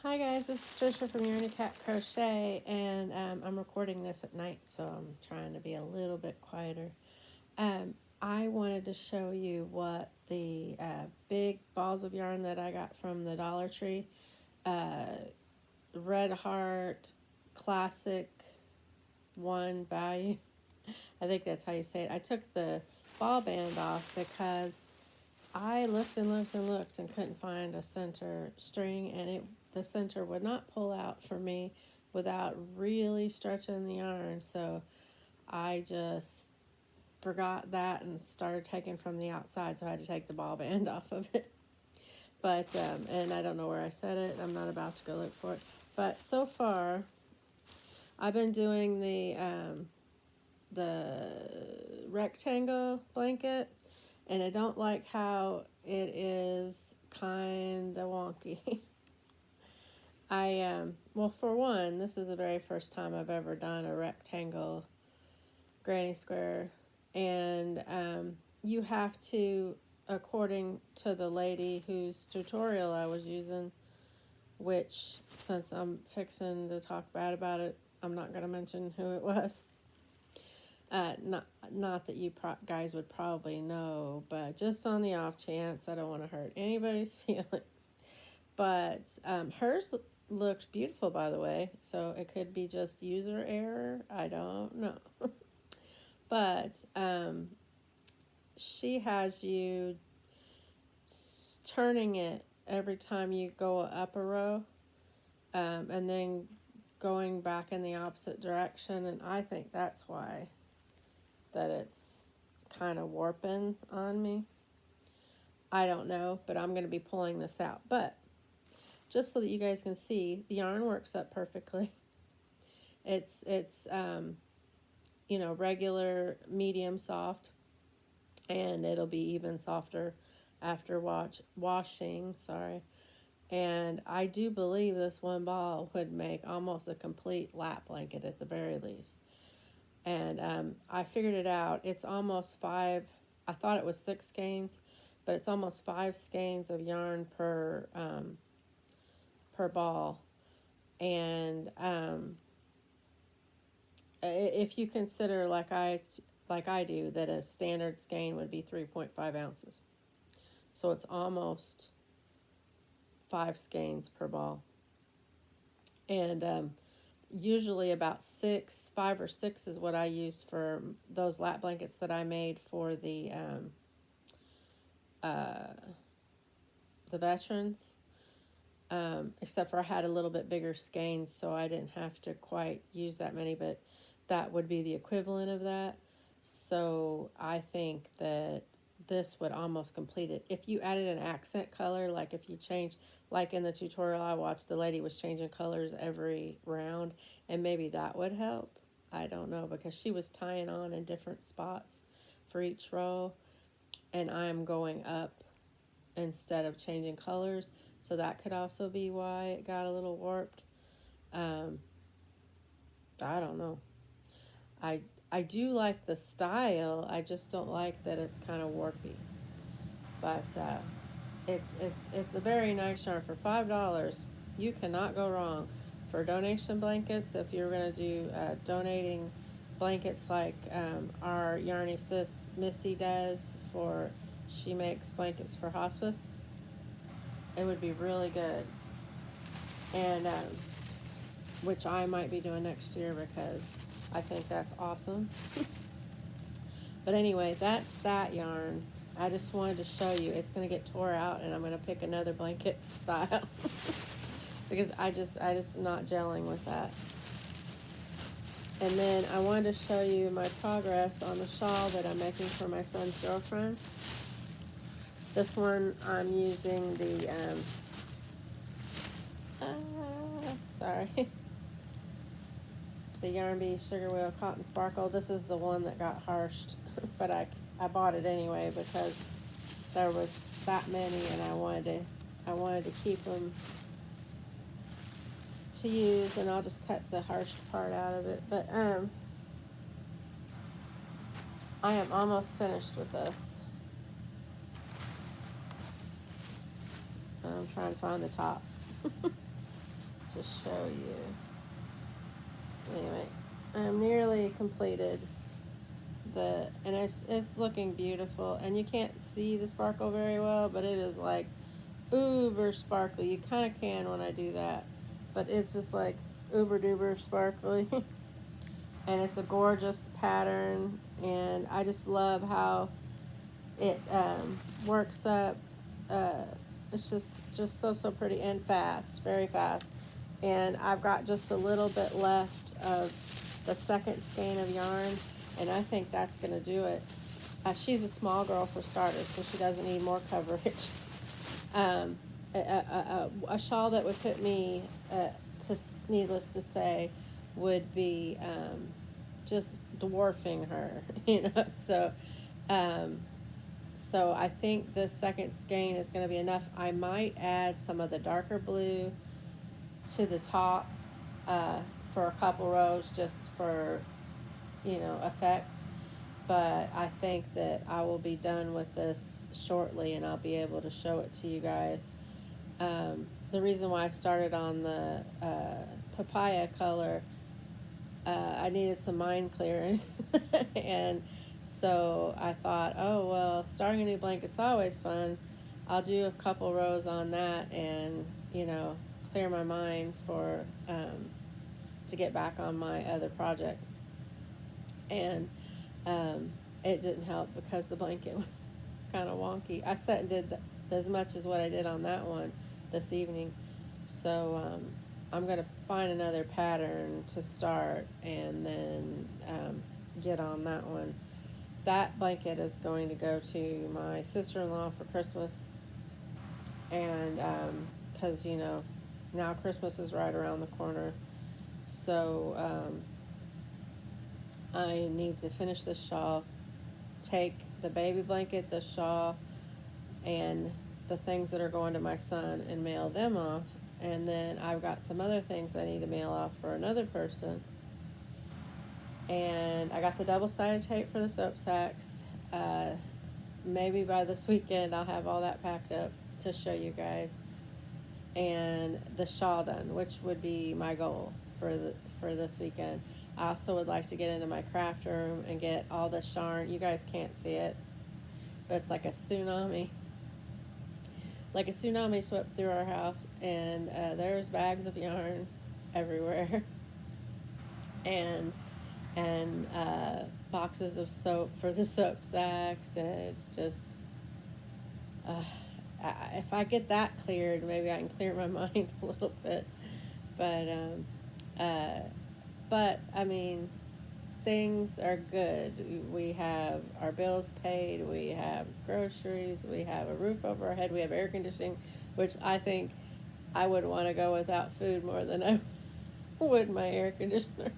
Hi guys, it's Trisha from Yarny Cat Crochet, and I'm recording this at night, so I'm trying to be a little bit quieter. I wanted to show you what the big balls of yarn that I got from the Dollar Tree, Red Heart Classic One Value. I think that's how you say it. I took the ball band off because I looked and looked and looked and couldn't find a center string, and the center would not pull out for me without really stretching the yarn. So I just forgot that and started taking from the outside, so I had to take the ball band off of it. But and I don't know where I set it. I'm not about to go look for it. But so far, I've been doing the rectangle blanket, and I don't like how it is kind of wonky. Well, for one, this is the very first time I've ever done a rectangle granny square, and you have to, according to the lady whose tutorial I was using, which, since I'm fixing to talk bad about it, I'm not going to mention who it was. Not that you guys would probably know, but just on the off chance, I don't want to hurt anybody's feelings. But hers looks beautiful, by the way, so it could be just user error. I don't know. But she has you turning it every time you go up a row, and then going back in the opposite direction, and I think that's why that it's kind of warping on me. I don't know, but I'm going to be pulling this out. But just so that you guys can see, the yarn works up perfectly. It's regular medium soft, and it'll be even softer after washing. Sorry. And I do believe this one ball would make almost a complete lap blanket at the very least. And I figured it out. It's almost 5. I thought it was 6 skeins, but it's almost 5 skeins of yarn per ball. And if you consider, like I do, that a standard skein would be 3.5 ounces, so it's almost 5 skeins per ball. And usually about 5 or 6 is what I use for those lap blankets that I made for the veterans. Except for I had a little bit bigger skeins, so I didn't have to quite use that many, but that would be the equivalent of that. So I think that this would almost complete it. If you added an accent color, like if you change, like in the tutorial I watched, the lady was changing colors every round, and maybe that would help. I don't know, because she was tying on in different spots for each row, and I'm going up instead of changing colors, so that could also be why it got a little warped. I don't know. I do like the style. I just don't like that it's kind of warpy. But it's a very nice yarn for $5. You cannot go wrong for donation blankets. If you're gonna do donating blankets like our Yarny sis Missy does for, she makes blankets for hospice. It would be really good, and which I might be doing next year because I think that's awesome. But anyway, that's that yarn. I just wanted to show you. It's going to get tore out, and I'm going to pick another blanket style because I just not gelling with that. And then I wanted to show you my progress on the shawl that I'm making for my son's girlfriend. This one I'm using the the Yarn Bee Sugar Wheel Cotton Sparkle. This is the one that got harshed, but I bought it anyway because there was that many, and I wanted to keep them to use, and I'll just cut the harshed part out of it. But I am almost finished with this. I'm trying to find the top. to show you. Anyway, I'm nearly completed and it's looking beautiful, and you can't see the sparkle very well, but it is like uber sparkly. You kind of can when I do that, but it's just like uber duper sparkly. And it's a gorgeous pattern, and I just love how it works up. uh, it's just so pretty and fast, very fast. And I've got just a little bit left of the second skein of yarn, and I think that's going to do it. She's a small girl for starters, so she doesn't need more coverage. um, a shawl that would fit me, needless to say, would be just dwarfing her, you know. So I think the second skein is going to be enough. I might add some of the darker blue to the top for a couple rows, just for, effect. But I think that I will be done with this shortly, and I'll be able to show it to you guys. The reason why I started on the papaya color, I needed some mind clearing. And so I thought, oh, well, starting a new blanket's always fun. I'll do a couple rows on that and, clear my mind for to get back on my other project. And it didn't help because the blanket was kind of wonky. I sat and did as much as what I did on that one this evening. So I'm going to find another pattern to start and then get on that one. That blanket is going to go to my sister-in-law for Christmas. And because, now Christmas is right around the corner. So I need to finish this shawl, take the baby blanket, the shawl, and the things that are going to my son and mail them off. And then I've got some other things I need to mail off for another person. And I got the double-sided tape for the soap sacks. Maybe by this weekend I'll have all that packed up to show you guys. And the shawl done, which would be my goal for this weekend. I also would like to get into my craft room and get all the yarn. You guys can't see it, but it's like a tsunami. Like a tsunami swept through our house, and there's bags of yarn everywhere. and boxes of soap for the soap sacks, and just if I get that cleared, maybe I can clear my mind a little bit. But I mean, things are good. We have our bills paid, we have groceries, we have a roof over our head, we have air conditioning, which I think I would want to go without food more than I would my air conditioner.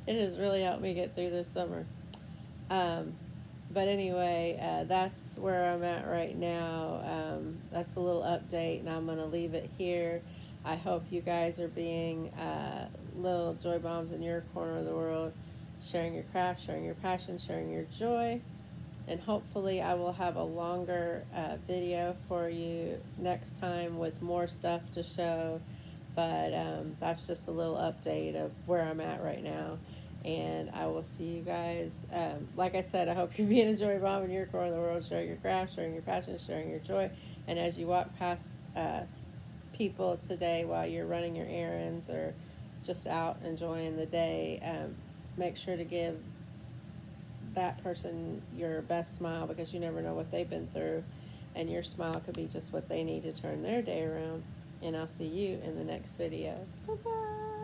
It has really helped me get through this summer. But anyway, that's where I'm at right now. That's a little update, and I'm going to leave it here. I hope you guys are being little joy bombs in your corner of the world, sharing your craft, sharing your passion, sharing your joy. And hopefully I will have a longer video for you next time with more stuff to show. But that's just a little update of where I'm at right now. And I will see you guys. Like I said, I hope you're being a joy bomb in your corner of the world, sharing your craft, sharing your passion, sharing your joy. And as you walk past people today while you're running your errands or just out enjoying the day, make sure to give that person your best smile, because you never know what they've been through, and your smile could be just what they need to turn their day around. And I'll see you in the next video. Bye-bye.